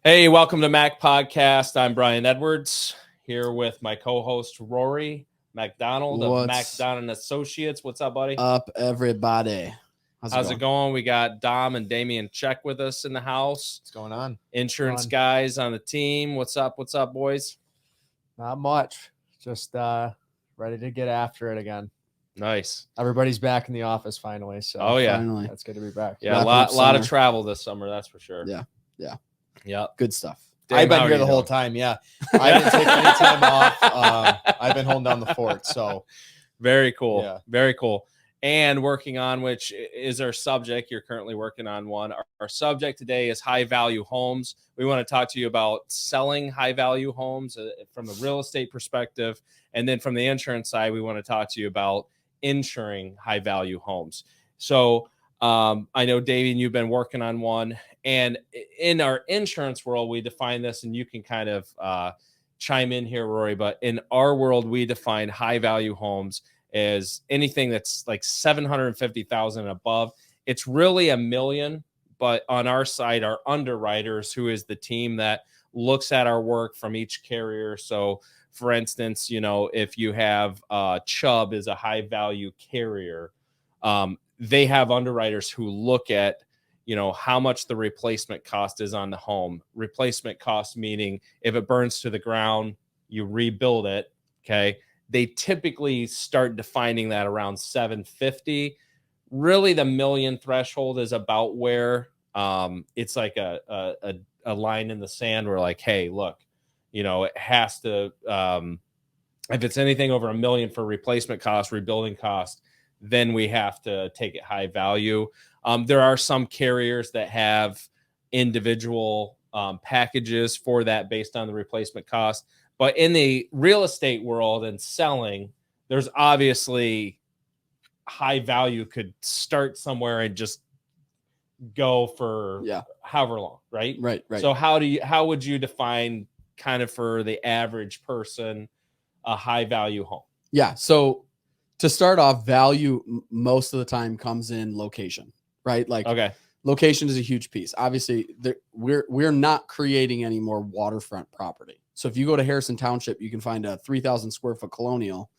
Hey, welcome to MACkED Podcast. I'm Brian Edwards here with my co-host Rory McDonald of McDonald Associates. What's up, buddy? Up, everybody. How's it going? We got Dom and Damian Check with us in the house. What's going on? Insurance guys on the team. What's up? What's up, boys? Not much. Just ready to get after it again. Nice. Everybody's back in the office finally. So finally. That's good to be back. Yeah, a lot of travel this summer, that's for sure. Yeah. Good stuff. Dave, I've been here the whole time. Yeah. I didn't take any time off. I've been holding down the fort. So very cool. Yeah. Very cool. And working on, which is our subject. You're currently working on one. Our subject today is high value homes. We want to talk to you about selling high value homes from a real estate perspective. And then from the insurance side, we want to talk to you about insuring high value homes. So I know, Davian, you've been working on one. And in our insurance world, we define this, and you can kind of chime in here, Rory. But in our world, we define high value homes as anything that's like 750,000 and above. It's really $1 million. But on our side, our underwriters, who is the team that looks at our work from each carrier. So, for instance, if you have Chubb is a high value carrier, they have underwriters who look at, how much the replacement cost is on the home. Replacement cost meaning if it burns to the ground, you rebuild it. Okay. They typically start defining that around 750. Really, the $1 million threshold is about where it's like a line in the sand where, like, hey, look, it has to, if it's anything over $1 million for replacement cost, rebuilding cost, then we have to take it high value. There are some carriers that have individual packages for that based on the replacement cost. But in the real estate world and selling, there's obviously high value could start somewhere and just go for however long, right? Right. So how would you define kind of for the average person a high value home? Yeah. So to start off, value most of the time comes in location, right? Like, okay, location is a huge piece. Obviously, we're not creating any more waterfront property. So if you go to Harrison Township, you can find a 3,000 square foot colonial,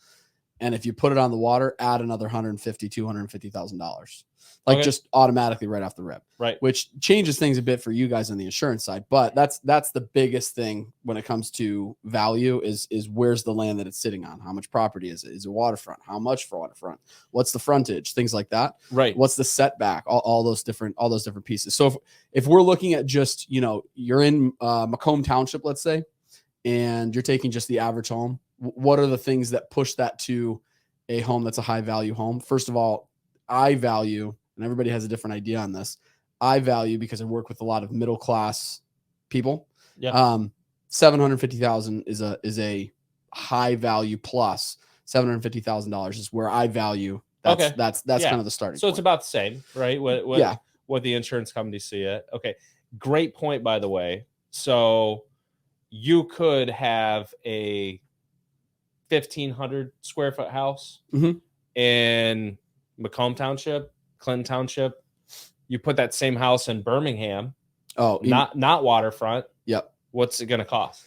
and if you put it on the water, add another $150,000-$250,000, like just automatically right off the rip, right? Which changes things a bit for you guys on the insurance side. But that's the biggest thing when it comes to value is where's the land that it's sitting on? How much property is it? Is it waterfront? How much for waterfront? What's the frontage? Things like that, right? What's the setback? All those different pieces. So if we're looking at just you're in McComb Township, let's say, and you're taking just the average home, what are the things that push that to a home that's a high value home? First of all, I value, and everybody has a different idea on this, I value, because I work with a lot of middle class people. Yeah. 750,000 is a high value plus. $750,000 is where I value. That's kind of the starting So point. it's about the same, right? What the insurance companies see it. Okay. Great point, by the way. So you could have a 1,500 square foot house in Macomb Township, Clinton Township. You put that same house in Birmingham. Oh, not waterfront. Yep. What's it going to cost?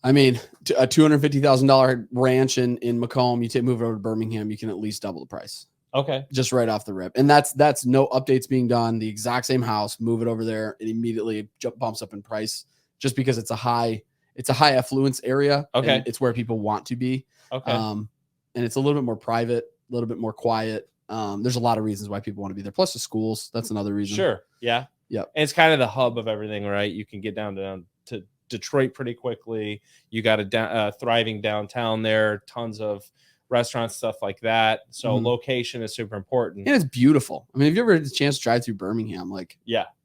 I mean, a $250,000 ranch in Macomb, move it over to Birmingham, you can at least double the price. Okay. Just right off the rip. And that's no updates being done. The exact same house, move it over there, it immediately bumps up in price just because it's a high affluence area. Okay. It's where people want to be. Okay. And it's a little bit more private, a little bit more quiet. There's a lot of reasons why people want to be there. Plus the schools. That's another reason. Sure. Yeah. Yeah. And it's kind of the hub of everything, right? You can get down to Detroit pretty quickly. You got a thriving downtown there, tons of restaurants, stuff like that. So location is super important. And it's beautiful. I mean, have you ever had a chance to drive through Birmingham? Like,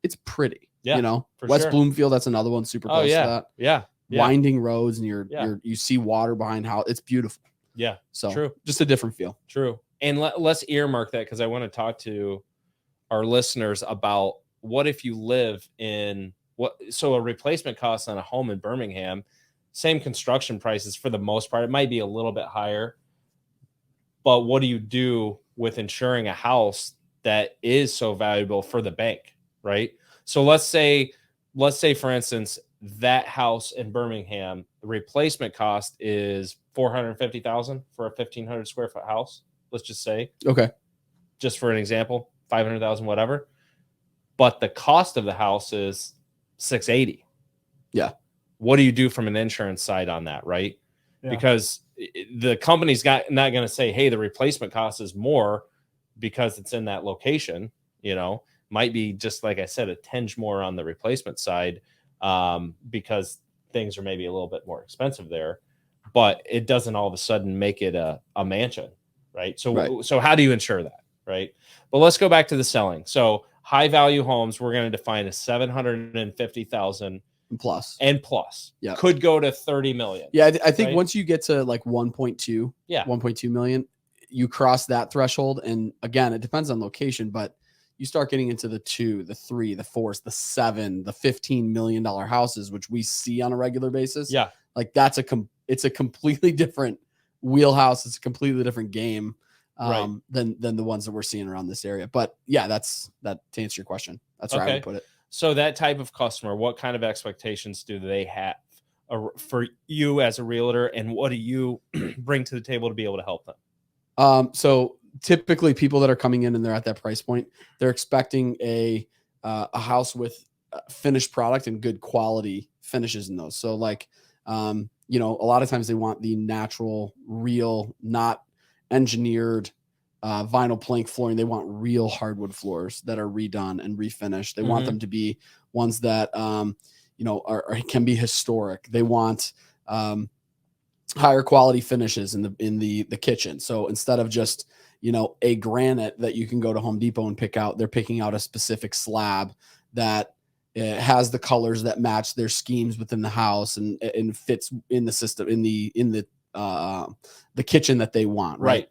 it's pretty. Yeah. West Bloomfield, that's another one super close to that. Yeah. Winding roads, and you see water behind how it's beautiful. Yeah. So true. Just a different feel. True. And let's earmark that, because I want to talk to our listeners about what if you live in so a replacement cost on a home in Birmingham, same construction prices for the most part. It might be a little bit higher, but what do you do with insuring a house that is so valuable for the bank, right? So let's say for instance, that house in Birmingham, the replacement cost is $450,000 for a 1,500 square foot house. Let's just say, Okay. just for an example, 500,000, whatever. But the cost of the house is $680,000. Yeah. What do you do from an insurance side on that, right? Yeah. Because the company's not going to say, hey, the replacement cost is more because it's in that location. Might be just like I said, a tinge more on the replacement side because things are maybe a little bit more expensive there, but it doesn't all of a sudden make it a mansion, right? So how do you insure that, right? But let's go back to the selling. So high value homes, we're going to define as 750,000 plus. Yeah, could go to 30 million. Yeah, I think right? once you get to like 1.2, 1.2 million, you cross that threshold. And again, it depends on location, but you start getting into the 2, the 3, the 4s, the 7, the $15 million houses, which we see on a regular basis. Yeah, like it's a completely different wheelhouse. It's a completely different game than the ones that we're seeing around this area. But yeah, that to answer your question. That's where I would put it. So that type of customer, what kind of expectations do they have for you as a realtor, and what do you bring to the table to be able to help them? So typically people that are coming in and they're at that price point, they're expecting a house with finished product and good quality finishes in those. So like, a lot of times they want the natural, real, not engineered vinyl plank flooring. They want real hardwood floors that are redone and refinished. They want them to be ones that, can be historic. They want higher quality finishes in the kitchen. So instead of just, a granite that you can go to Home Depot and pick out, they're picking out a specific slab that has the colors that match their schemes within the house and fits in the system, in the kitchen that they want. Right.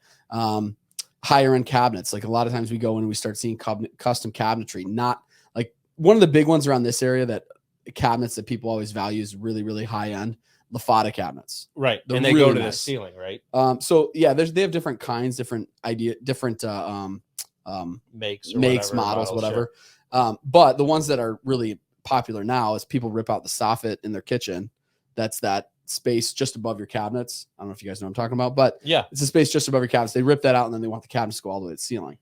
Higher end cabinets. Like a lot of times we go in and we start seeing custom cabinetry, not like one of the big ones around this area that cabinets that people always value is really, really high end Lafada cabinets. Right. They're and they really go to nice. the ceiling, right? So yeah, they have different kinds, different makes, models, whatever. Sure. But the ones that are really popular now is people rip out the soffit in their kitchen. That's that space just above your cabinets. I don't know if you guys know what I'm talking about, but yeah, it's a space just above your cabinets. They rip that out and then they want the cabinets to go all the way to the ceiling.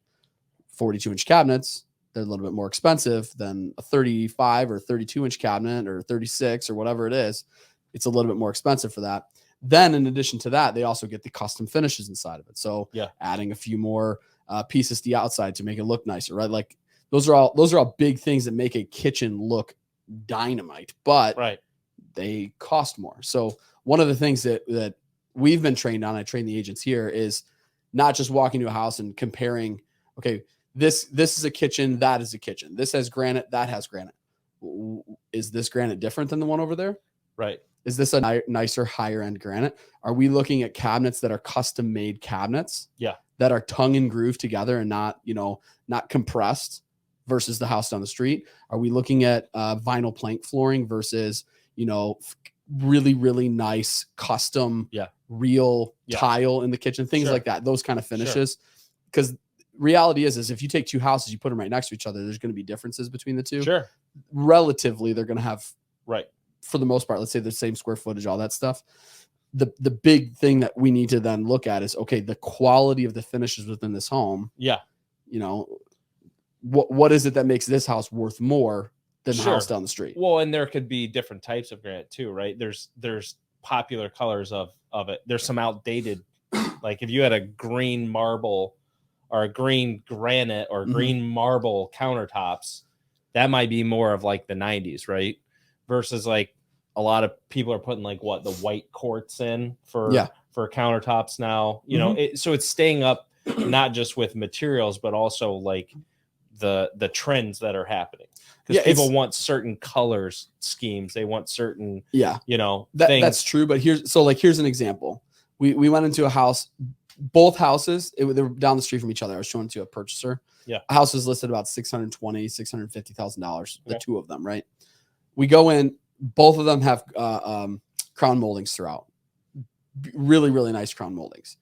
42-inch cabinets, they're a little bit more expensive than a 35 or 32-inch cabinet or 36 or whatever it is. It's a little bit more expensive for that. Then in addition to that, they also get the custom finishes inside of it. So adding a few more pieces to the outside to make it look nicer, right? Like those are all big things that make a kitchen look dynamite, but they cost more. So one of the things that we've been trained on, I train the agents here, is not just walking to a house and comparing, okay, this is a kitchen, that is a kitchen. This has granite, that has granite. Is this granite different than the one over there? Right. Is this a nicer, higher end granite? Are we looking at cabinets that are custom made cabinets? Yeah. That are tongue and groove together and not compressed versus the house down the street? Are we looking at vinyl plank flooring versus, really, really nice custom, real tile in the kitchen, things like that, those kind of finishes. Because reality is if you take two houses, you put them right next to each other, there's going to be differences between the two. Sure. Relatively, they're going to have, for the most part, let's say the same square footage, all that stuff. The big thing that we need to then look at is, okay, the quality of the finishes within this home. Yeah. What is it that makes this house worth more than the house down the street? Well, and there could be different types of granite too, right? There's popular colors of it. There's some outdated, like if you had a green marble or a green granite or green marble countertops, that might be more of like the 90s, right? Versus like a lot of people are putting like the white quartz in for countertops now, so it's staying up not just with materials, but also like the trends that are happening. Because people want certain colors schemes. They want certain, things. That's true. But here's an example. We went into a house, both houses, they were down the street from each other. I was showing it to a purchaser. Yeah. A house was listed about $650,000, the two of them, right? We go in, both of them have crown moldings throughout. Really, really nice crown moldings.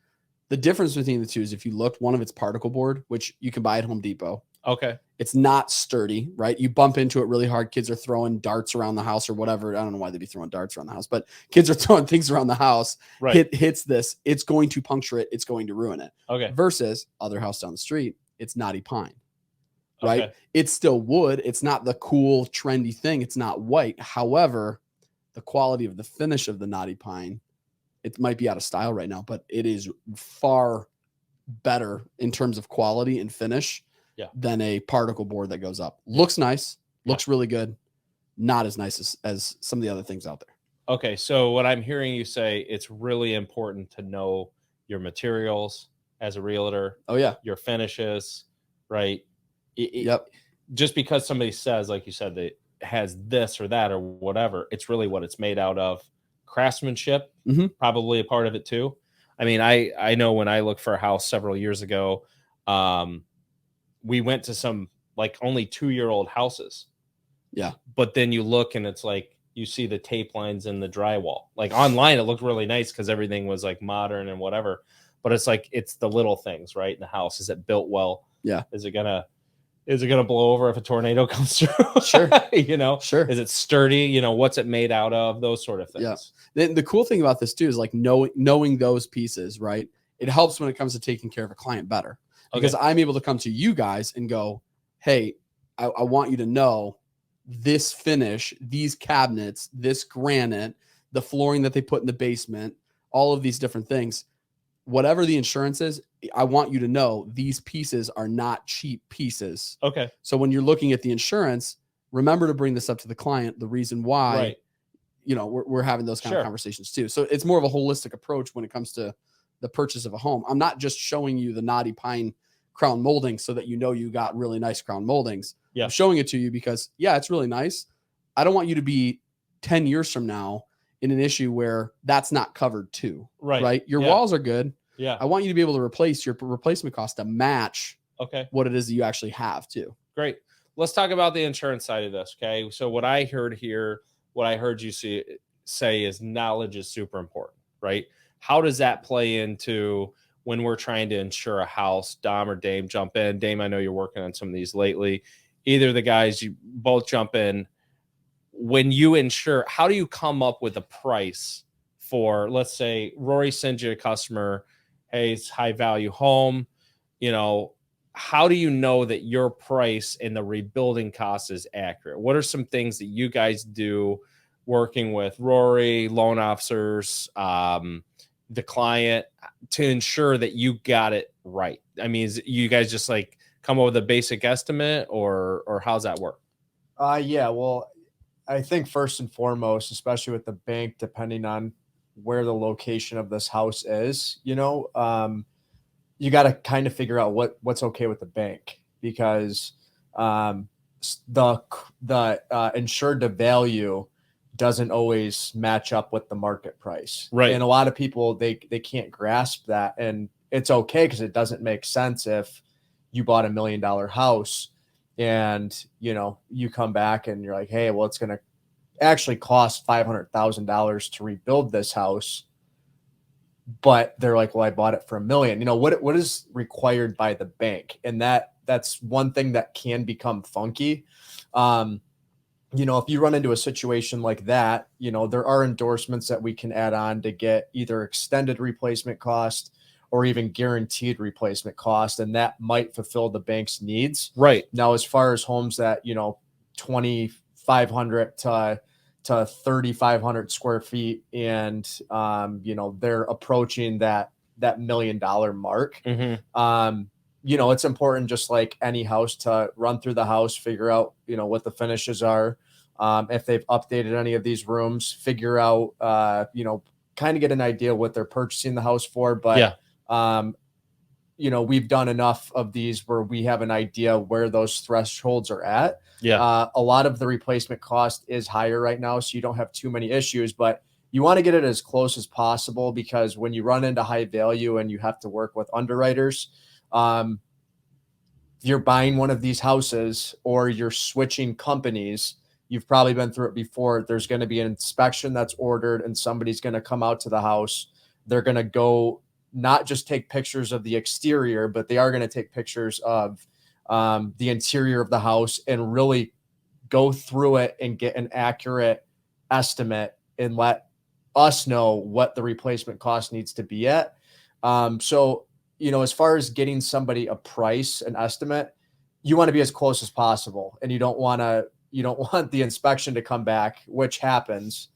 The difference between the two is if you looked, one of it's particle board, which you can buy at Home Depot. Okay. It's not sturdy, right? You bump into it really hard. Kids are throwing darts around the house or whatever. I don't know why they'd be throwing darts around the house, but kids are throwing things around the house. Right. Hits this, it's going to puncture it. It's going to ruin it. Okay. Versus other house down the street, it's knotty pine, right? Okay. It's still wood. It's not the cool, trendy thing. It's not white. However, the quality of the finish of the knotty pine, it might be out of style right now, but it is far better in terms of quality and finish than a particle board that goes up. Looks nice, looks really good, not as nice as some of the other things out there. Okay, so what I'm hearing you say, it's really important to know your materials as a realtor. Oh yeah, your finishes, right? Yep. Just because somebody says, like you said, that it has this or that or whatever, it's really what it's made out of. Craftsmanship, probably a part of it too. I mean, I know when I looked for a house several years ago, we went to some like only 2-year-old houses. Yeah. But then you look and it's like, you see the tape lines in the drywall. Like online, it looked really nice because everything was like modern and whatever. But it's like, it's the little things, right? In the house. Is it built well? Yeah. Is it gonna blow over if a tornado comes through? Sure. Sure. Is it sturdy? What's it made out of? Those sort of things. Yeah. Then the cool thing about this too is like knowing those pieces, right? It helps when it comes to taking care of a client better. Because I'm able to come to you guys and go, hey, I want you to know this finish, these cabinets, this granite, the flooring that they put in the basement, all of these different things, whatever the insurance is, I want you to know these pieces are not cheap pieces. Okay. So when you're looking at the insurance, remember to bring this up to the client, the reason why, we're having those kind of conversations too. So it's more of a holistic approach when it comes to the purchase of a home. I'm not just showing you the knotty pine crown molding so that you got really nice crown moldings. Yeah. I'm showing it to you because it's really nice. I don't want you to be 10 years from now in an issue where that's not covered too. Right. Your walls are good. Yeah. I want you to be able to replace your replacement cost to match what it is that you actually have too. Great. Let's talk about the insurance side of this. Okay. So what I heard you say is knowledge is super important, right? How does that play into when we're trying to insure a house? Dom or Dame, jump in. Dame, I know you're working on some of these lately. Either of the guys, you both jump in. When you insure, how do you come up with a price for, let's say, Rory sends you a customer, hey, it's high value home. How do you know that your price and the rebuilding cost is accurate? What are some things that you guys do working with Rory, loan officers, the client, to ensure that you got it right? I mean, is you guys just like come up with a basic estimate, or how's that work? Yeah, well, I think first and foremost, especially with the bank, depending on where the location of this house is, you got to kind of figure out what's okay with the bank, because the insured to value doesn't always match up with the market price. Right. And a lot of people, they can't grasp that. And it's okay, because it doesn't make sense if you bought $1 million house and, you come back and you're like, hey, well, it's going to actually cost $500,000 to rebuild this house. But they're like, well, I bought it for $1 million. What is required by the bank? And that's one thing that can become funky. If you run into a situation like that, there are endorsements that we can add on to get either extended replacement cost or even guaranteed replacement cost. And that might fulfill the bank's needs. Right. Now, as far as homes that, 2,500 to 3,500 square feet, and, they're approaching that $1 million mark. It's important, just like any house, to run through the house, figure out, what the finishes are. If they've updated any of these rooms, figure out, kind of get an idea what they're purchasing the house for. But, we've done enough of these where we have an idea where those thresholds are at. Yeah. A lot of the replacement cost is higher right now, so you don't have too many issues, but you want to get it as close as possible, because when you run into high value and you have to work with underwriters, you're buying one of these houses or you're switching companies. You've probably been through it before. There's going to be an inspection that's ordered, and somebody's going to come out to the house. They're going to go not just take pictures of the exterior, but they are going to take pictures of the interior of the house, and really go through it and get an accurate estimate and let us know what the replacement cost needs to be at. So, as far as getting somebody a price, an estimate, you want to be as close as possible, and you don't want the inspection to come back, which happens,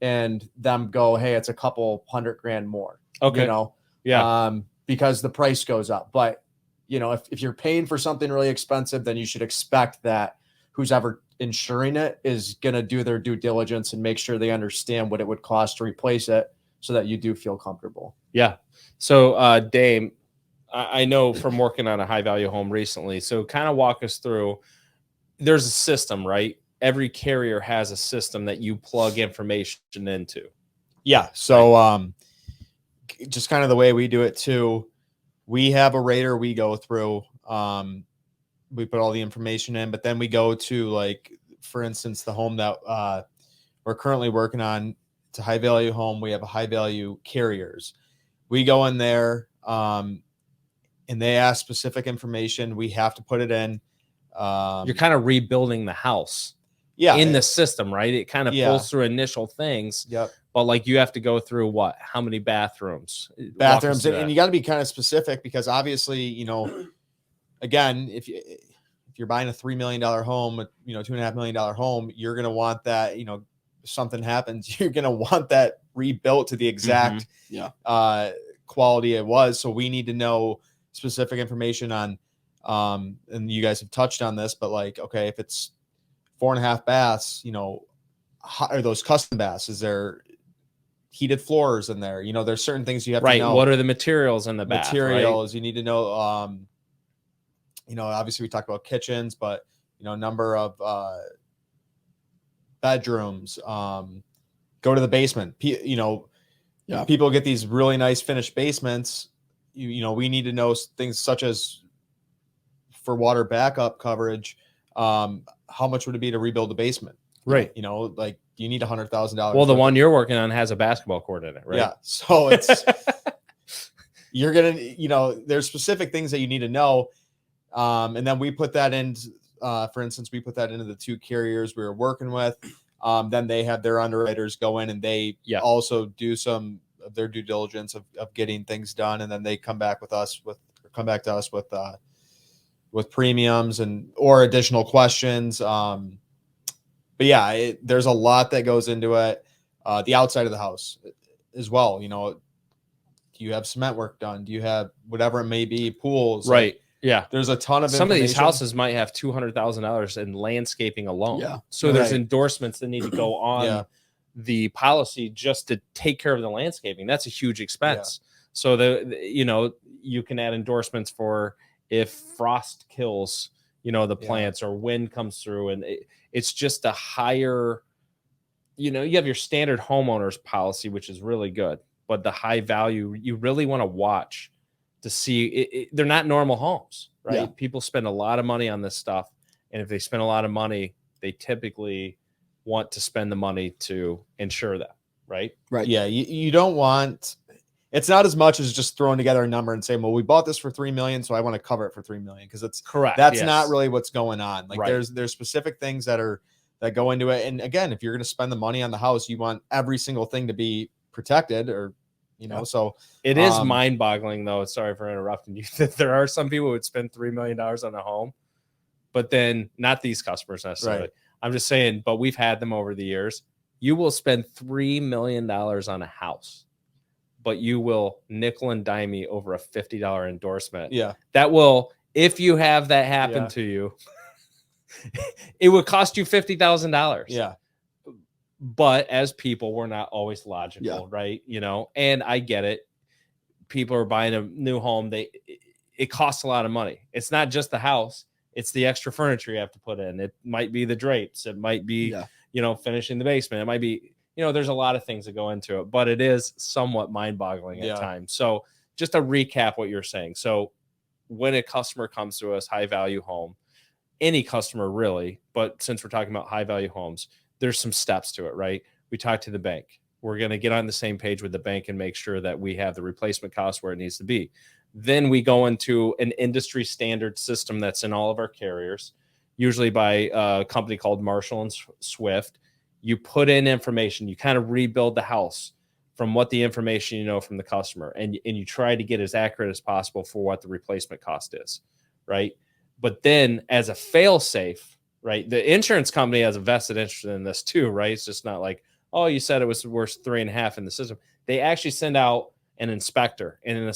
and them go, hey, it's a couple $100,000 more. Okay. Because the price goes up. But if you're paying for something really expensive, then you should expect that who's ever insuring it is going to do their due diligence and make sure they understand what it would cost to replace it, so that you do feel comfortable. Yeah. So, Dame, I know from working on a high value home recently. So kind of walk us through, there's a system, right? Every carrier has a system that you plug information into. Yeah. So, just kind of the way we do it too, we have a rater we go through. We put all the information in, but then we go to, like, for instance, the home that we're currently working on. It's a high value home. We have a high value carriers. We go in there, and they ask specific information. We have to put it in. You're kind of rebuilding the house. Yeah. In the system, right? It kind of Yeah. pulls through initial things. Yep. But like you have to go through what? How many bathrooms? And you got to be kind of specific, because obviously, again, if you're buying a $3 million home, $2.5 million home, you're going to want that, if something happens, you're going to want that rebuilt to the exact quality it was. So we need to know specific information on, and you guys have touched on this, but like, okay, if it's 4.5 baths, are those custom baths? Is there heated floors in there? There's certain things you have to know. What are the materials in the bath? Materials, right? You need to know. Obviously we talked about kitchens, but number of bedrooms. Go to the basement. People get these really nice finished basements. We need to know things such as, for water backup coverage, how much would it be to rebuild the basement? Right. Like, you need $100,000. Well, the one you're working on has a basketball court in it, right? Yeah. So it's, you're going to, there's specific things that you need to know. And then we put that in, for instance, we put that into the 2 carriers we were working with. Then they have their underwriters go in, and they also do some of their due diligence of getting things done. And then they come back to us with premiums or additional questions. But yeah, there's a lot that goes into it. The outside of the house as well. Do you have cement work done? Do you have whatever it may be, pools? Right. Yeah. There's a ton of some of these houses might have $200,000 in landscaping alone. Yeah. So there's endorsements that need to go on the policy just to take care of the landscaping. That's a huge expense. Yeah. So you can add endorsements for if frost kills, the plants, or wind comes through, and it's just a higher, you have your standard homeowner's policy, which is really good, but the high value, you really want to watch to see they're not normal homes, right? Yeah. People spend a lot of money on this stuff. And if they spend a lot of money, they typically want to spend the money to insure that. Right. Right. Yeah. You don't want, it's not as much as just throwing together a number and saying, well, we bought this for $3 million, so I want to cover it for $3 million. Cause it's correct. That's not really what's going on. Like there's specific things that go into it. And again, if you're going to spend the money on the house, you want every single thing to be protected, or so it is mind boggling though. Sorry for interrupting you. That there are some people who would spend $3 million on a home, but then not these customers necessarily. Right. I'm just saying, but we've had them over the years. You will spend $3 million on a house, but you will nickel and dime me over a $50 endorsement. Yeah. That will, if you have that happen to you, it would cost you $50,000. Yeah. But as people, we're not always logical, right? And I get it. People are buying a new home. It costs a lot of money. It's not just the house. It's the extra furniture you have to put in. It might be the drapes. It might be, finishing the basement. It might be, there's a lot of things that go into it, but it is somewhat mind-boggling at times. So just to recap what you're saying. So when a customer comes to us, high-value home, any customer really, but since we're talking about high-value homes, there's some steps to it, right? We talk to the bank. We're going to get on the same page with the bank and make sure that we have the replacement cost where it needs to be. Then we go into an industry standard system that's in all of our carriers, usually by a company called Marshall and Swift. You put in information, you kind of rebuild the house from what the information you know from the customer, and you try to get as accurate as possible for what the replacement cost is, right? But then as a fail safe, right, the insurance company has a vested interest in this too, right? It's just not like, oh, you said it was worth 3.5 in the system. They actually send out an inspector, and an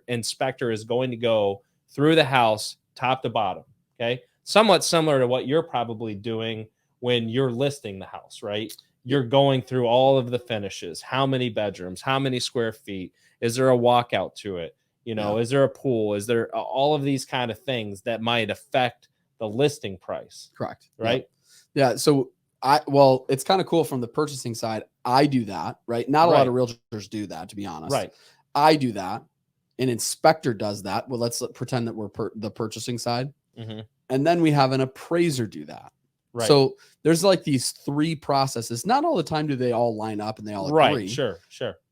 inspector is going to go through the house top to bottom, okay? Somewhat similar to what you're probably doing when you're listing the house, right? You're going through all of the finishes, how many bedrooms, how many square feet, is there a walkout to it? You know, is there a pool? Is there all of these kind of things that might affect the listing price? Correct. Right. Yeah. So it's kind of cool from the purchasing side. I do that, right? Not a lot of realtors do that, to be honest. Right. I do that. An inspector does that. Well, let's pretend that we're the purchasing side. Mm-hmm. And then we have an appraiser do that. Right. So there's like these three processes. Not all the time do they all line up and they all agree. Right. Sure.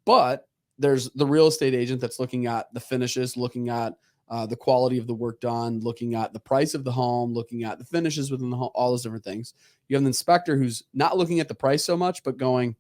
But there's the real estate agent that's looking at the finishes, looking at the quality of the work done, looking at the price of the home, looking at the finishes within the home, all those different things. You have an inspector who's not looking at the price so much, but going,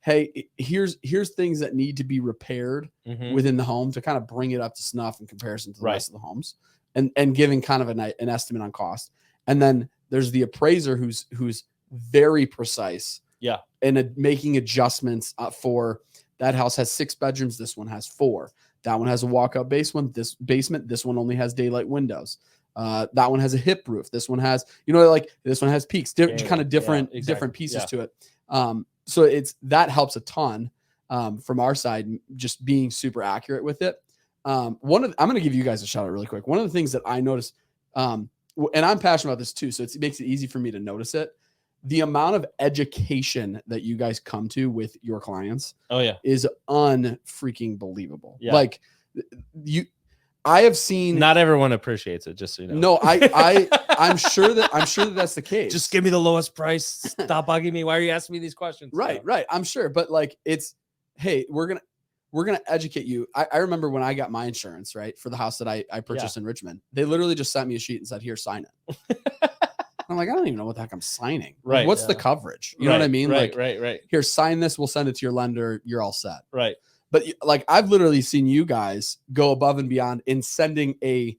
hey, here's things that need to be repaired within the home to kind of bring it up to snuff in comparison to the rest of the homes, and giving kind of an estimate on cost. And then there's the appraiser who's very precise. Yeah. And making adjustments for that house has 6 bedrooms. This one has 4. That one has a walkout basement. This one only has daylight windows. That one has a hip roof. This one has, like this one has peaks, kind of different pieces to it. So that helps a ton from our side, just being super accurate with it. I'm going to give you guys a shout out really quick. One of the things that I noticed, and I'm passionate about this too, so it makes it easy for me to notice it. The amount of education that you guys come to with your clients, is unfreaking believable. Yeah. Like I have seen. Not everyone appreciates it, just so you know. No, I'm sure that that's the case. Just give me the lowest price. Stop bugging me. Why are you asking me these questions? Right. I'm sure, but like hey, we're gonna educate you. I remember when I got my insurance, right, for the house that I purchased in Richmond. They literally just sent me a sheet and said, "Here, sign it." I'm like, I don't even know what the heck I'm signing. Right. Like, what's the coverage? You know what I mean? Right. Here, sign this. We'll send it to your lender. You're all set. Right. But like, I've literally seen you guys go above and beyond in sending hey,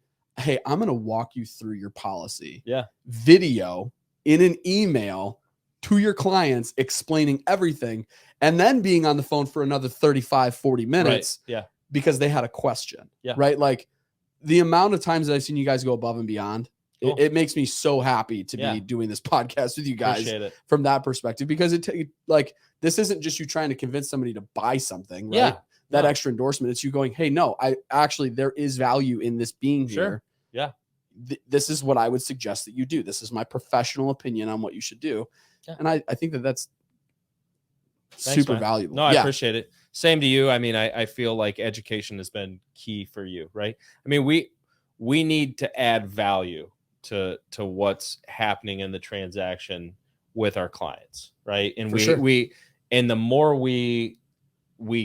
I'm going to walk you through your policy. Yeah. Video in an email to your clients, explaining everything, and then being on the phone for another 35, 40 minutes. Right. Yeah. Because they had a question. Yeah. Right. Like the amount of times that I've seen you guys go above and beyond. Cool. It makes me so happy to be doing this podcast with you guys from that perspective, because this isn't just you trying to convince somebody to buy something, right? Yeah. That extra endorsement. It's you going, hey, no, there is value in this being here. Yeah. This is what I would suggest that you do. This is my professional opinion on what you should do. Yeah. And I think that's super valuable. No, I appreciate it. Same to you. I mean, I feel like education has been key for you, right? I mean, we need to add value to what's happening in the transaction with our clients, right? And and the more we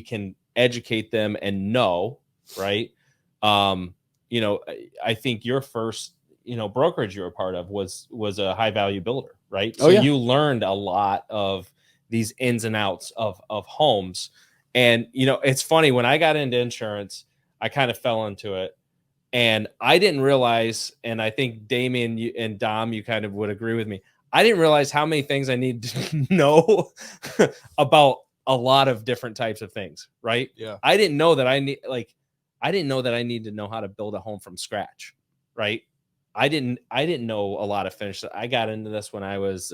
can educate them and know, right? I think your first, brokerage you were a part of was a high value builder, right? So you learned a lot of these ins and outs of homes. And, it's funny, when I got into insurance, I kind of fell into it. And I didn't realize, and I think Damien and Dom, you kind of would agree with me, I didn't realize how many things I need to know about a lot of different types of things, right? Yeah. I didn't know that I need to know how to build a home from scratch, right? I didn't know a lot of finish. I got into this when I was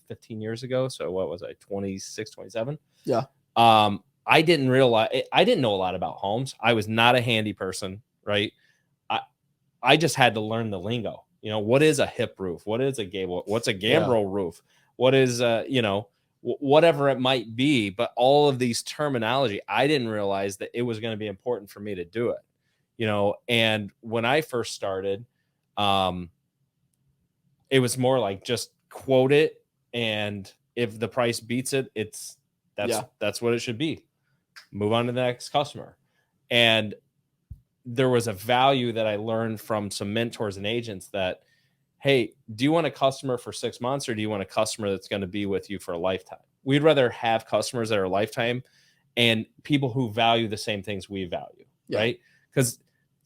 15 years ago. So what was I, 26, 27? Yeah. I didn't know a lot about homes. I was not a handy person. Right. I just had to learn the lingo. What is a hip roof? What is a gable? What's a gambrel roof? What is, whatever it might be. But all of these terminology, I didn't realize that it was going to be important for me to do it, and when I first started, it was more like just quote it. And if the price beats it, That's what it should be. Move on to the next customer. And there was a value that I learned from some mentors and agents that, hey, do you want a customer for 6 months, or do you want a customer that's going to be with you for a lifetime? We'd rather have customers that are lifetime and people who value the same things we value, right? Because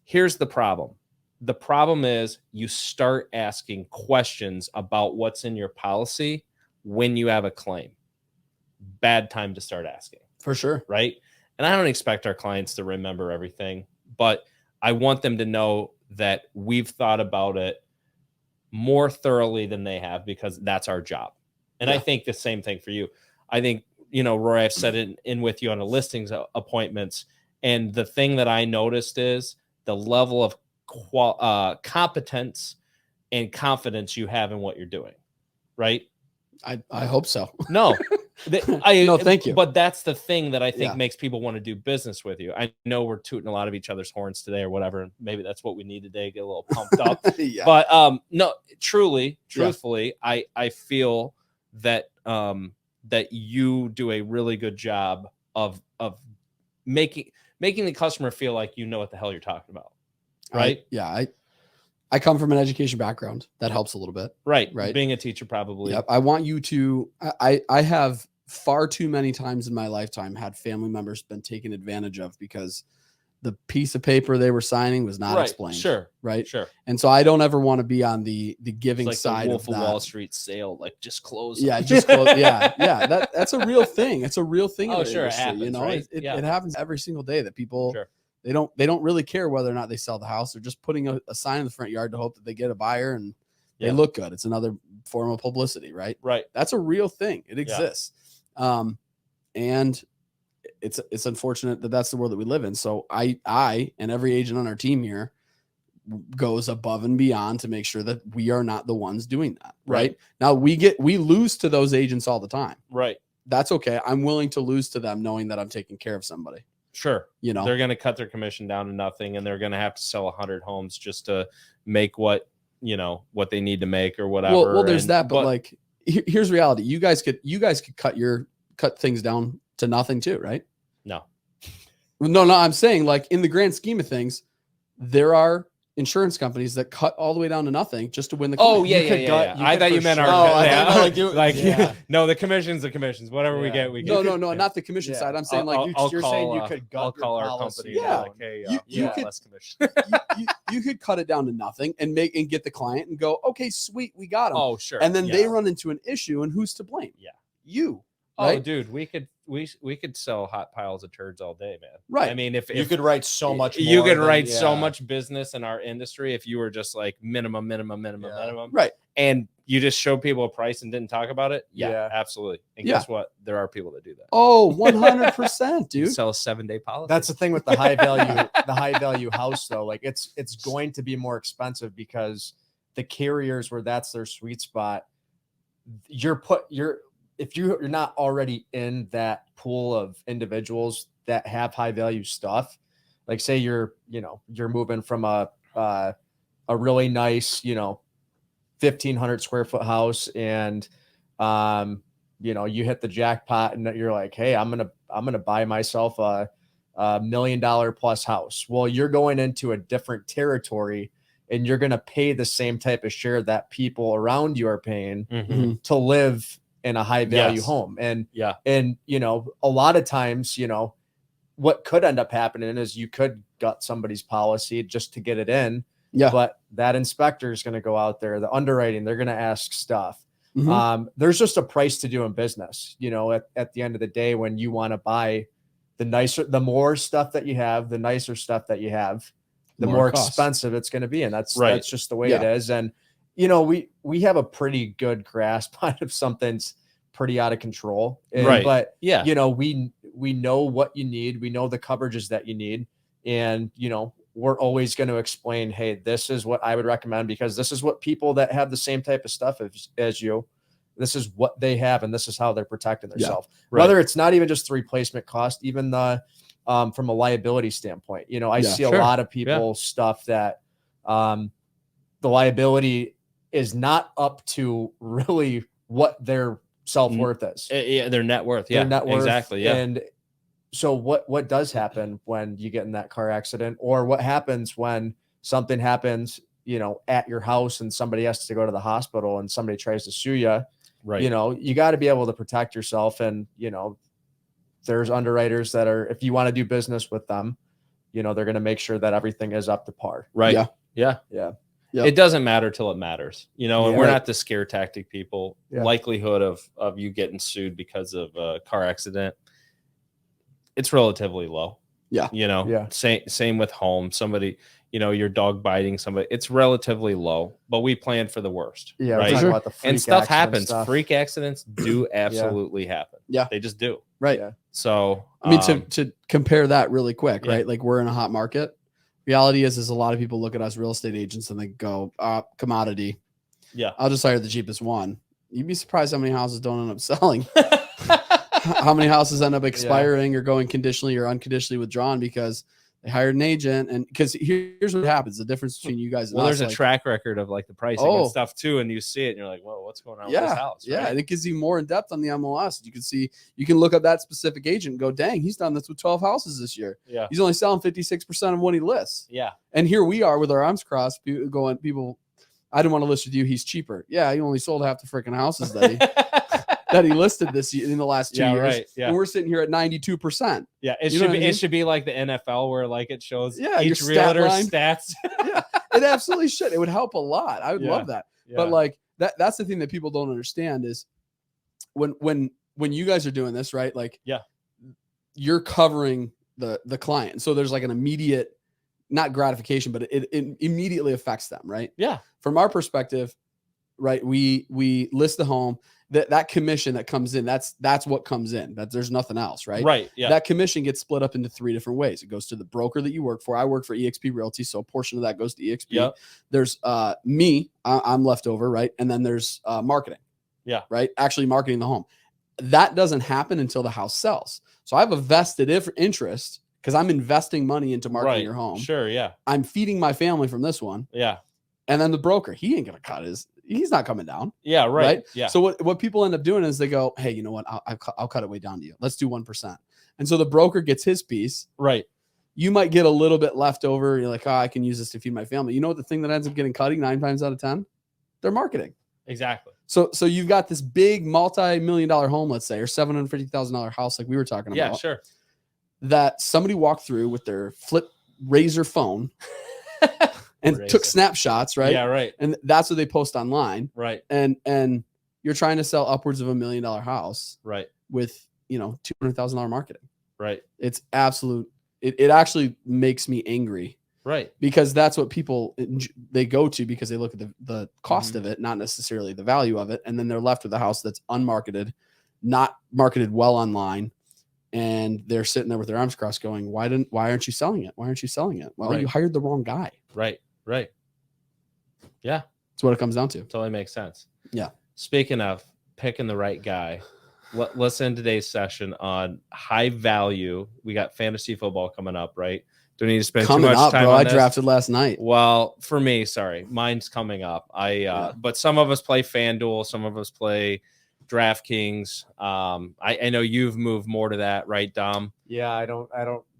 here's the problem. The problem is you start asking questions about what's in your policy when you have a claim. Bad time to start asking. For sure. Right? And I don't expect our clients to remember everything, but I want them to know that we've thought about it more thoroughly than they have, because that's our job. And I think the same thing for you. I think, Roy, I've said it in with you on the listings appointments. And the thing that I noticed is the level of competence and confidence you have in what you're doing. Right? I hope so. No, no, thank you. But that's the thing that I think makes people want to do business with you. I know we're tooting a lot of each other's horns today or whatever, and maybe that's what we need today, get a little pumped up. But no, truthfully, I feel that that you do a really good job of making the customer feel like you know what the hell you're talking about. Right? I come from an education background. That helps a little bit. Right. Being a teacher, probably. Yep. I want you to, I have far too many times in my lifetime had family members been taken advantage of because the piece of paper they were signing was not explained. Sure. Right. Sure. And so I don't ever want to be on the giving like side the Wolf of that. Wall Street sale, like just close. Yeah. Just close. Yeah. That's a real thing. It's a real thing. Oh, in the sure. industry, It happens, right? It happens every single day that people, Sure. They don't really care whether or not they sell the house. They're just putting a sign in the front yard to hope that they get a buyer and they look good. It's another form of publicity, right? Right. That's a real thing. It exists. And it's unfortunate that that's the world that we live in. So I and every agent on our team here goes above and beyond to make sure that we are not the ones doing that. Right. Now we lose to those agents all the time. Right. That's okay. I'm willing to lose to them knowing that I'm taking care of somebody. Sure. They're going to cut their commission down to nothing, and they're going to have to sell 100 homes just to make what they need to make or whatever. Well, there's that, but like, here's reality. You guys could cut things down to nothing too, right? No, I'm saying, like, in the grand scheme of things, there are insurance companies that cut all the way down to nothing just to win the claim. Oh, yeah. I thought you meant our no, the commissions, whatever we get, we get. No, not the commission side. I'm saying, like, you're saying you could gut I'll call our policy. company. Like, hey, you could less commission. you could cut it down to nothing and get the client and go, okay, sweet, we got him. Oh, sure. And then they run into an issue, and who's to blame? Yeah, you. Right? Oh, dude, we could sell hot piles of turds all day, man. Right. I mean, if you could write so much, you could write so much business in our industry if you were just like minimum. Right. And you just show people a price and didn't talk about it. Yeah. Absolutely. And guess what? There are people that do that. Oh, 100%, dude. Sell a 7-day policy. That's the thing with the high value house though. Like it's going to be more expensive because the carriers where that's their sweet spot, if you're not already in that pool of individuals that have high value stuff, like say you're moving from a really nice, 1,500 square foot house and, you hit the jackpot and you're like, hey, I'm going to buy myself a $1 million plus house. Well, you're going into a different territory and you're going to pay the same type of share that people around you are paying to live in a high value home. And a lot of times, what could end up happening is you could gut somebody's policy just to get it in. Yeah. But that inspector is going to go out there, the underwriting, they're going to ask stuff. There's just a price to doing business, at the end of the day, when you want to buy the more stuff that you have, the nicer stuff that you have, the more expensive it's going to be. And that's just the way it is. And, we have a pretty good grasp on if something's pretty out of control. But we know what you need. We know the coverages that you need. And, we're always going to explain, hey, this is what I would recommend because this is what people that have the same type of stuff as you, this is what they have. And this is how they're protecting themselves. Whether it's not even just the replacement cost, even the, from a liability standpoint, I see a lot of people stuff that, the liability is not up to really what they're self-worth is. Yeah, their net worth. Yeah, Their net worth. Exactly. Yeah. And so what does happen when you get in that car accident, or what happens when something happens, at your house and somebody has to go to the hospital and somebody tries to sue you, Right. You got to be able to protect yourself. And, there's underwriters that are, if you want to do business with them, they're going to make sure that everything is up to par. Right. Yeah. Yeah. Yeah. Yep. It doesn't matter till it matters, and Yeah. we're not the scare tactic people. Yeah. Likelihood of you getting sued because of a car accident, it's relatively low. Yeah. Yeah. Same with home. Somebody, your dog biting somebody, it's relatively low, but we plan for the worst. Yeah. Right. We're talking about the freak And stuff accident happens. stuff. Freak accidents do absolutely happen. Yeah. They just do. Right. Yeah. So, I mean, to compare that really quick, Yeah. right? Like we're in a hot market. Reality is a lot of people look at us real estate agents and they go, commodity. yeah. I'll just hire the cheapest one. You'd be surprised how many houses don't end up selling. How many houses end up expiring or going conditionally or unconditionally withdrawn because they hired an agent. And because here's what happens: the difference between you guys and Well, us, there's a track record of like the pricing Oh. and stuff too, and you see it and you're like, "Whoa, what's going on with yeah, this house?" yeah, right? and it gives you more in depth on the MLS. You can look up that specific agent and go, dang, he's done this with 12 houses this year. Yeah. He's only selling 56% of what he lists. Yeah. And here we are with our arms crossed, people, I didn't want to list with you. He's cheaper. Yeah, he only sold half the freaking houses that he listed this year in the last 2 years. Right. Yeah. And we're sitting here at 92%. Yeah. It You know should what be I mean? it should be like the NFL where like it shows Yeah, your each stat realtor's line. stats. Yeah, it absolutely should. It would help a lot. I would Yeah. love that. Yeah. But like that's the thing that people don't understand is when you guys are doing this, right? Like, Yeah. you're covering the client. So there's like an immediate, not gratification, but it immediately affects them, right? Yeah. From our perspective, right? We list the home, that commission that comes in, that's what comes in. That there's nothing else, right? Right. Yeah. That commission gets split up into 3 different ways. It goes to the broker that you work for. I work for EXP Realty, so a portion of that goes to EXP. Yep. There's me, I'm left over, right? And then there's marketing. Yeah. Right? Actually marketing the home. That doesn't happen until the house sells. So I have a vested interest because I'm investing money into marketing Right. your home. Sure. Yeah. I'm feeding my family from this one. Yeah. And then the broker, he ain't gonna cut he's not coming down. Yeah. Right. Right? Yeah. So what people end up doing is they go, hey, you know what? I'll cut it way down to you. Let's do 1%. And so the broker gets his piece. Right. You might get a little bit left over. You're like, I can use this to feed my family. You know what the thing that ends up getting cutting 9 times out of 10? Their marketing. Exactly. So you've got this big multi-million-dollar home, let's say, or $750,000 house, like we were talking Yeah. about, Sure. that somebody walked through with their flip razor phone and Razor. took snapshots, right? Yeah. Right. And that's what they post online. Right. And you're trying to sell upwards of $1 million house Right. with, $200,000 marketing. Right. It's absolute. It actually makes me angry Right. because that's what people, they go to because they look at the cost of it, not necessarily the value of it. And then they're left with a house that's unmarketed, not marketed well online. And they're sitting there with their arms crossed going, why aren't you selling it? Why aren't you selling it? Well, Right. you hired the wrong guy. Right. Right. Yeah. That's what it comes down to. Totally makes sense. Yeah. Speaking of picking the right guy, let's end today's session on high value. We got fantasy football coming up, right? Don't need to spend Coming too much up, time bro. on I this. drafted last night. Well, for me, sorry, mine's coming up. But some of us play FanDuel, some of us play DraftKings. I know you've moved more to that, right, Dom? Yeah. I don't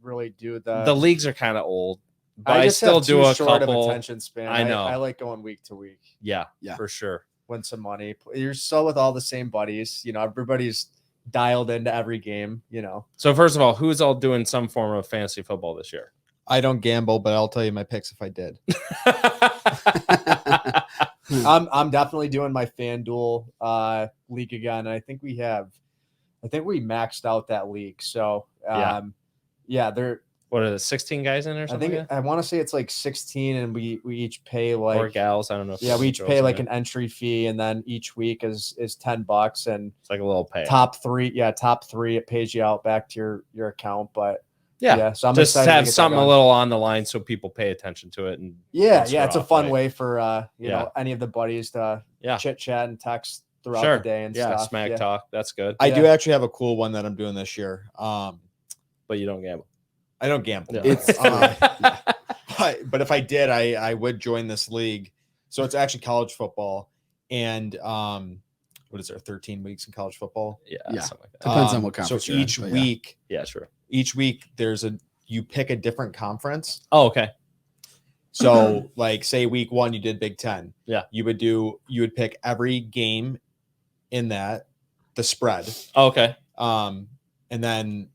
really do The leagues are kind of old, but I I just still have do too a short couple. of attention span. I know. I like going week to week. Yeah, Yeah. for sure. Win some money. You're still with all the same buddies. Everybody's dialed into every game. So first of all, who's all doing some form of fantasy football this year? I don't gamble, but I'll tell you my picks if I did. I'm definitely doing my FanDuel league again. And I think we maxed out that league. So they're What are the 16 guys in there? Or I something think like that? I want to say it's like 16, and we each pay like Or gals. I don't know. if we there's each girls pay in like there. an entry fee, and then each week is $10, and It's like a little pay. top three, it pays you out back to your account. But Yeah. so I'm Just excited to have get that something a going. little on the line so people pay attention to it. And Yeah, and it's a off, fun right? way for Yeah. any of the buddies to Yeah. chit chat and text throughout Sure. the day and Yeah, stuff. smack talk. That's good. I do Yeah. actually have a cool one that I'm doing this year. But you don't gamble. I don't gamble. Yeah. It's But if I did, I would join this league. So it's actually college football. And what is there, 13 weeks in college football? Yeah, Yeah. something like that. Depends on what conference So you're in, each but yeah. week, Yeah, sure. you pick a different conference. Oh, okay. So like say week 1 you did Big Ten. Yeah. You would pick every game in that, the spread. Oh, okay. And then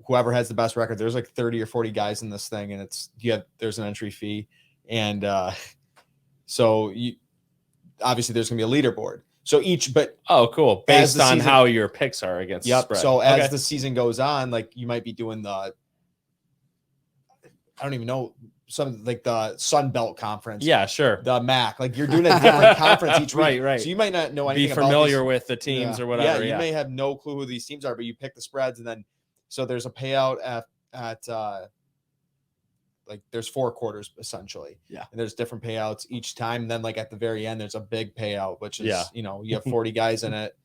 whoever has the best record, there's like 30 or 40 guys in this thing, and there's an entry fee. And so obviously there's gonna be a leaderboard. So Oh, cool. As Based the on season- how your picks are against the spread. So as Okay. the season goes on, like you might be doing I don't even know, some like the Sun Belt Conference. Yeah, sure. The MAC, like you're doing a different conference each week. Right. So you might not know Be anything about familiar these- with the teams Yeah. or whatever. You may have no clue who these teams are, but you pick the spreads, and then so there's a payout at like there's 4 quarters essentially. Yeah. And there's different payouts each time. And then like at the very end, there's a big payout, which is Yeah. you have 40 guys in it.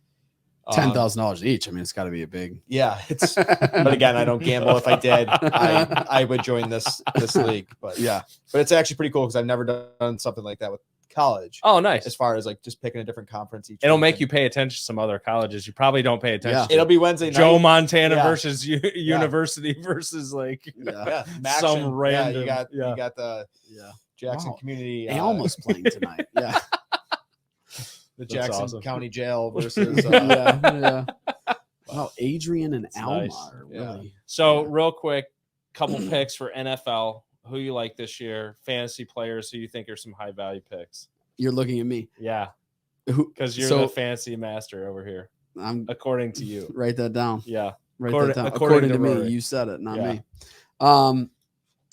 $10,000 each. I mean, it's got to be a big. Yeah, but again, I don't gamble. If I did, I would join this league. But Yeah. but it's actually pretty cool because I've never done something like that with college. Oh, nice. As far as like just picking a different conference each. It'll week. make you pay attention to some other colleges you probably don't pay attention Yeah. to. It'll be Wednesday night. Joe Montana Yeah. versus university versus like Yeah. Yeah, some Maction. random. Yeah, yeah. you got the Yeah. Jackson Wow. Community. Alma's playing tonight. Yeah. The That's Jackson awesome. County Jail versus. Yeah. Wow. Adrian and That's Alma nice. are Yeah. really. So real quick, couple picks for NFL. Who you like this year? Fantasy players who you think are some high value picks? You're looking at me. Yeah, Who? because you're So- the fantasy master over here, I'm according to you. write that down. Yeah. Write According- that down. according According to to me, Rory. you said it, not Yeah. me.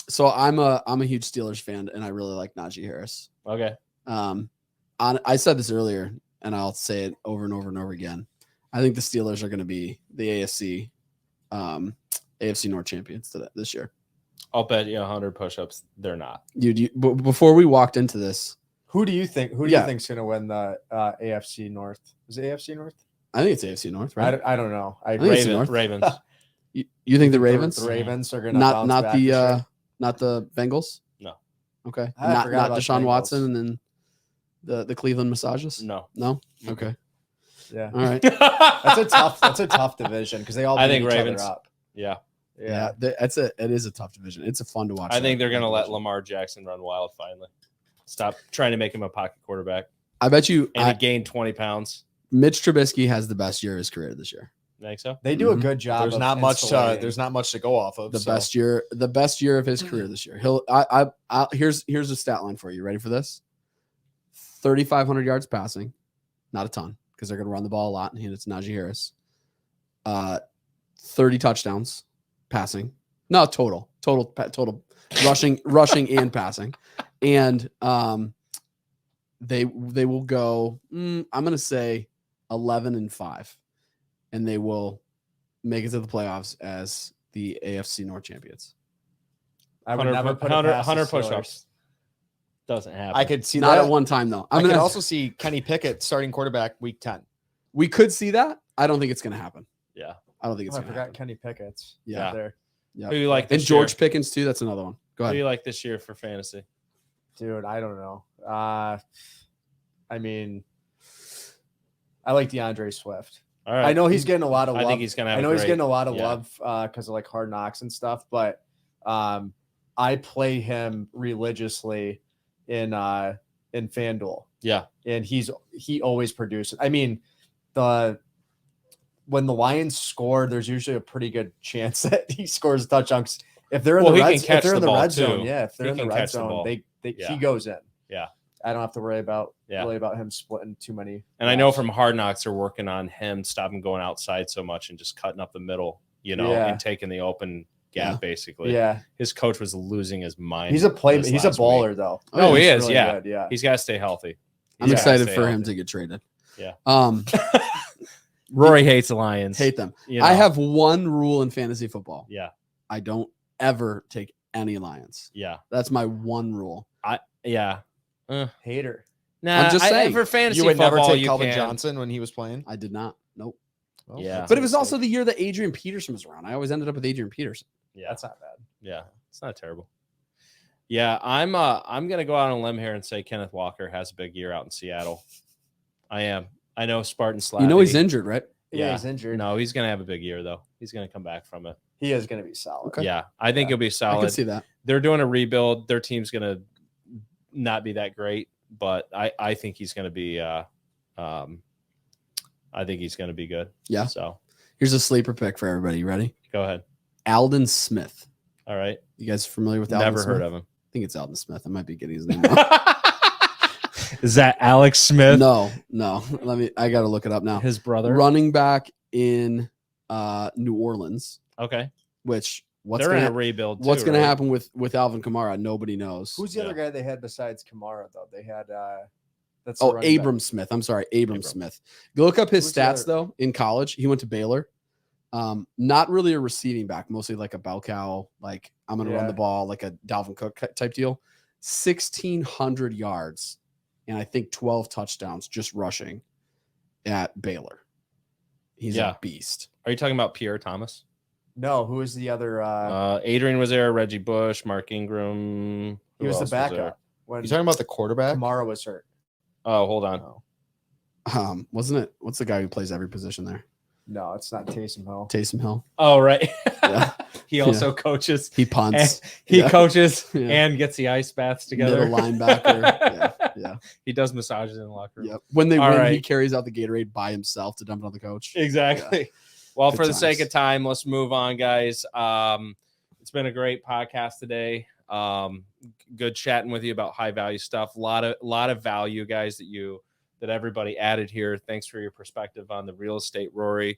So I'm a huge Steelers fan, and I really like Najee Harris. Okay. I said this earlier, and I'll say it over and over and over again. I think the Steelers are going to be the AFC North champions this year. I'll bet you 100 push-ups. They're not. But before we walked into this, Who do you think? Who do Yeah. you think's going to win the AFC North? Is it AFC North? I think it's AFC North, right? I don't know. I think it's the Ravens. North. Ravens. You think the Ravens? The Ravens are going to Not the Bengals. No. Okay. I Not forgot about Deshaun Bengals. Watson and then the Cleveland massages. No. No. Okay. Yeah, All right. that's a tough division because they all I beat think each Ravens. other up. Yeah. Yeah. It is a tough division. It's a fun to watch. I think they're going to let division. Lamar Jackson run wild finally. Stop trying to make him a pocket quarterback. I bet you And he gained 20 pounds. Mitch Trubisky has the best year of his career this year. Think so? They do a Mhm. good job. There's of not much. insulating. There's not much to go off of. The so. best year of his career this year. Here's a stat line for you. Ready for this? 3,500 yards passing, not a ton because they're going to run the ball a lot, and it's Najee Harris. 30 touchdowns passing. No, total rushing and passing, and they will go. I'm going to say 11-5, and they will make it to the playoffs as the AFC North champions. I would never put 100 push-ups. Doesn't happen. I could see Not that. at one time though. I could gonna- also see Kenny Pickett starting quarterback week 10. we could see that. I don't think it's going to happen. Yeah. I don't think it's I going to forgot happen. Kenny Pickett's. Yeah. There. Yeah. Who you like And this George year? Pickens too. That's another one. Go Who ahead. you like this year for fantasy? Dude, I don't know. I mean, I like DeAndre Swift. All right. I know he's getting a lot of love. I think he's going to have I know a he's great- getting a lot of yeah. love because of like Hard Knocks and stuff, but I play him religiously in FanDuel, Yeah. and he always produces. I mean, when the Lions score, there's usually a pretty good chance that he scores touchdowns. If they're in Well, the he red, can catch if they're the in the ball, red zone, too. yeah, if they're He in the can red catch the ball. zone, Yeah. he goes in. Yeah. I don't have to worry about Yeah. him splitting too many. And I know reps. from Hard Knocks they're working on him stopping going outside so much and just cutting up the middle, Yeah. and taking the open gap basically. Yeah, His coach was losing his mind. he's a play. this He's a last week. baller though. No, he He's is, really yeah. good, yeah. He's got to stay healthy. I'm He's gotta excited stay for him healthy. to get traded. Yeah. Rory hates the Lions. hate them. You know? I have one rule in fantasy football. Yeah. I don't ever take any Lions. Yeah. That's my one rule. Yeah. Hater. Nah, I'm just saying. for fantasy You would never football, take you Calvin can. Johnson when he was playing. I did not. Nope. Well, Yeah. that's But a it was mistake. also the year that Adrian Peterson was around. I always ended up with Adrian Peterson. Yeah. That's not bad. Yeah. It's not terrible. Yeah, I'm gonna go out on a limb here and say Kenneth Walker has a big year out in Seattle. I am. I know Spartan Slavy. You know he's injured, right? Yeah, he's injured. No, he's going to have a big year, though. He's going to come back from it. He is going to be solid. Okay. Yeah, I think he'll be I solid. can see that. They're doing a rebuild. Their team's going to not be that great, but I think he's going to be I think he's going to be good. Yeah. So Here's a sleeper pick for everybody. You ready? go ahead. Alden Smith. All right. You guys familiar with Alden Never Smith? heard of him. I think it's Alden Smith. I might be getting his name wrong. Is that Alex Smith? No. I got to look it up now. His brother. Running back in New Orleans, Okay. which They're in a rebuild. what's too, going right? to happen with Alvin Kamara? Nobody knows. Who's the Yeah. other guy they had besides Kamara, though? They had that's the running back. Abram Smith. I'm sorry, Abram Smith. Go look up his Who's the stats other- though. In college, he went to Baylor. Not really a receiving back, mostly like a bell cow, like I'm gonna run Yeah. the ball, like a Dalvin Cook type deal. 1,600 yards and I think 12 touchdowns just rushing at Baylor. He's Yeah. a beast. Are you talking about Pierre Thomas? No, who was the other? Adrian was there. Reggie Bush, Mark Ingram. He Who was the else there? backup when You talking about the quarterback? Kamara was hurt. Oh, hold on. No, Wasn't it? What's the guy who plays every position there? no, it's not Taysom Hill. Taysom Hill. Oh, right. Yeah. He also coaches. He punts. He Yeah. coaches Yeah. and gets the ice baths together. Middle linebacker. Yeah. He does massages in the locker room. Yep. When they All win, he right. carries out the Gatorade by himself to dump it on the coach. Exactly. Well, Good for the sake times. of time, let's move on, guys. It's been a great podcast today. Good chatting with you about high value stuff. A lot of value, guys, that everybody added here. Thanks for your perspective on the real estate, Rory.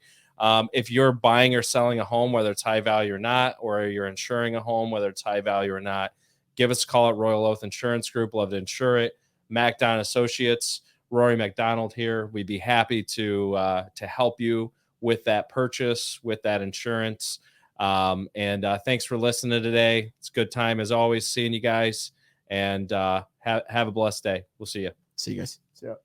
If you're buying or selling a home, whether it's high value or not, or you're insuring a home, whether it's high value or not, give us a call at Royal Oath Insurance Group. Love to insure it. MacDon Associates, Rory McDonald here. We'd be happy to help you with that purchase, with that insurance. And thanks for listening today. It's a good time as always seeing you guys, and have a blessed day. We'll see you. See you guys. So,